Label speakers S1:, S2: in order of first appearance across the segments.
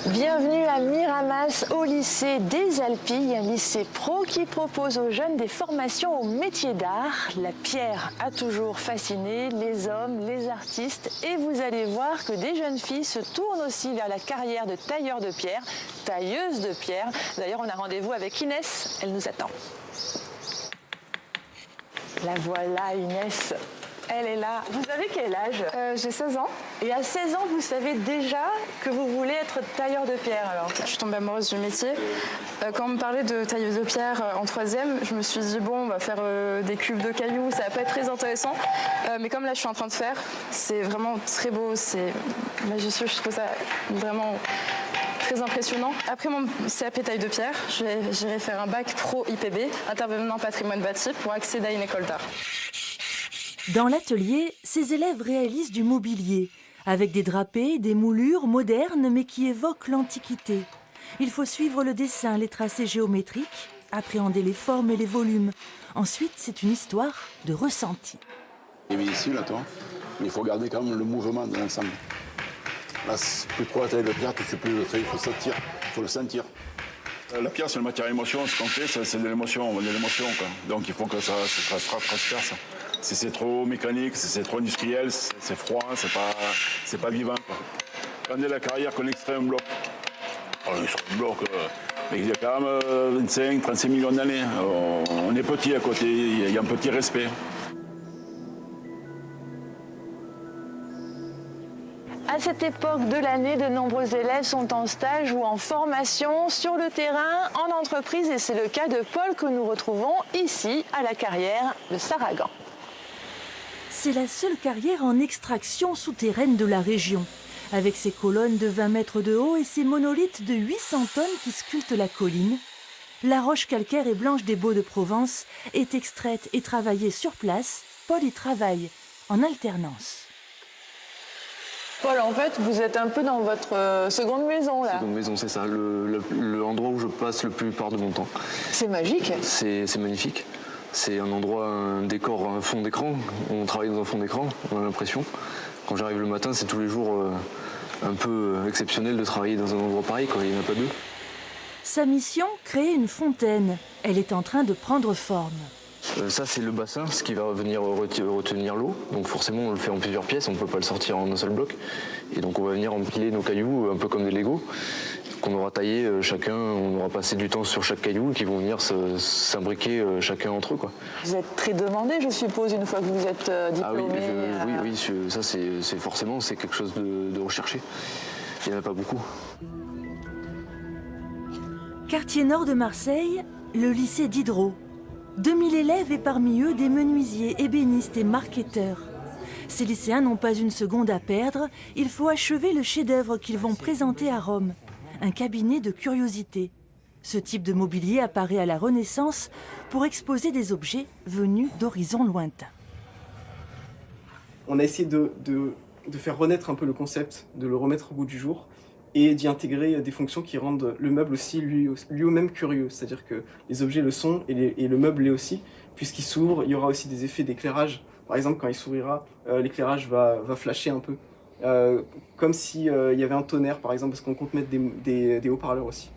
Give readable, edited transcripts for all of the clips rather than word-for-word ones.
S1: Bienvenue à Miramas, au lycée des Alpilles, un lycée pro qui propose aux jeunes des formations au métier d'art. La pierre a toujours fasciné les hommes, les artistes, et vous allez voir que des jeunes filles se tournent aussi vers la carrière de tailleur de pierre, tailleuse de pierre. D'ailleurs, on a rendez-vous avec Inès, elle nous attend. La voilà, Inès. Elle est là. Vous avez quel âge?
S2: J'ai 16 ans.
S1: Et à 16 ans, vous savez déjà que vous voulez être tailleur de pierre alors?
S2: Je suis tombée amoureuse du métier. Quand on me parlait de tailleuse de pierre en troisième, je me suis dit bon, on va faire des cubes de cailloux, ça va pas être très intéressant. Mais comme là, je suis en train de faire, c'est vraiment très beau, c'est majestueux. Je trouve ça vraiment très impressionnant. Après mon CAP taille de pierre, j'irai faire un bac pro IPB, intervenant en patrimoine bâti, pour accéder à une école d'art.
S3: Dans l'atelier, ces élèves réalisent du mobilier, avec des drapés, des moulures modernes mais qui évoquent l'Antiquité. Il faut suivre le dessin, les tracés géométriques, appréhender les formes et les volumes. Ensuite, c'est une histoire de ressenti.
S4: Il est ici, là, toi, mais il faut garder quand même le mouvement de l'ensemble. Là, plus trop la taille de pierre, tu plus le fait, il faut le sentir. La pierre, c'est une matière émotion, ce qu'on fait, c'est de l'émotion, quoi. Donc il faut que ça transperce. Si c'est trop mécanique, si c'est trop industriel, c'est froid, c'est pas vivant, quoi. Regardez la carrière qu'on extrait un bloc. On est sur un bloc, mais il y a quand même 25, 35 millions d'années. On est petit à côté, il y a un petit respect.
S1: À cette époque de l'année, de nombreux élèves sont en stage ou en formation sur le terrain, en entreprise, et c'est le cas de Paul que nous retrouvons ici à la carrière de Saragan.
S3: C'est la seule carrière en extraction souterraine de la région, avec ses colonnes de 20 mètres de haut et ses monolithes de 800 tonnes qui sculptent la colline. La roche calcaire et blanche des Baux-de-Provence est extraite et travaillée sur place. Paul y travaille en alternance.
S1: Paul, en fait, vous êtes un peu dans votre seconde maison, là.
S5: Seconde maison, c'est ça, l'endroit où je passe le plus part de mon temps.
S1: C'est magique.
S5: C'est magnifique. C'est un endroit, un décor, un fond d'écran. On travaille dans un fond d'écran, on a l'impression. Quand j'arrive le matin, c'est tous les jours un peu exceptionnel de travailler dans un endroit pareil, quoi. Il n'y en a pas deux.
S3: Sa mission, créer une fontaine. Elle est en train de prendre forme.
S5: Ça, c'est le bassin, ce qui va venir retenir l'eau. Donc forcément, on le fait en plusieurs pièces, on ne peut pas le sortir en un seul bloc. Et donc on va venir empiler nos cailloux, un peu comme des Legos, qu'on aura taillé chacun, on aura passé du temps sur chaque caillou, et qui vont venir s'imbriquer chacun entre eux, quoi.
S1: Vous êtes très demandé, je suppose, une fois que vous êtes diplômé.
S5: Oui, ça c'est forcément quelque chose de recherché. Il n'y en a pas beaucoup.
S3: Quartier nord de Marseille, le lycée Diderot. 2000 élèves et parmi eux des menuisiers, ébénistes et marketeurs. Ces lycéens n'ont pas une seconde à perdre, il faut achever le chef-d'œuvre qu'ils vont présenter à Rome, un cabinet de curiosités. Ce type de mobilier apparaît à la Renaissance pour exposer des objets venus d'horizons lointains.
S6: On a essayé de faire renaître un peu le concept, de le remettre au goût du jour, et d'y intégrer des fonctions qui rendent le meuble aussi lui-même curieux. C'est-à-dire que les objets le sont et le meuble l'est aussi. Puisqu'il s'ouvre, il y aura aussi des effets d'éclairage. Par exemple, quand il s'ouvrira, l'éclairage va flasher un peu. Comme s'il y avait un tonnerre, par exemple, parce qu'on compte mettre des haut-parleurs aussi.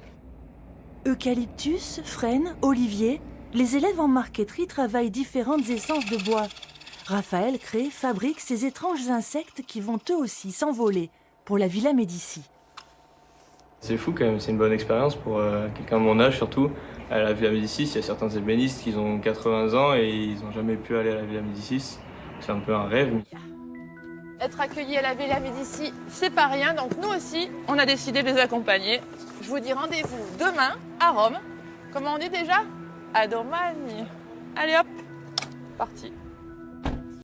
S3: Eucalyptus, frêne, olivier, les élèves en marqueterie travaillent différentes essences de bois. Raphaël crée, fabrique ces étranges insectes qui vont eux aussi s'envoler pour la Villa Médicis.
S7: C'est fou quand même, c'est une bonne expérience pour quelqu'un de mon âge surtout. À la Villa Médicis, il y a certains ébénistes qui ont 80 ans et ils n'ont jamais pu aller à la Villa Médicis. C'est un peu un rêve.
S1: Être accueillis à la Villa Médicis, c'est pas rien, donc nous aussi, on a décidé de les accompagner. Je vous dis rendez-vous demain à Rome. Comment on dit déjà? À Domani. Allez hop, parti.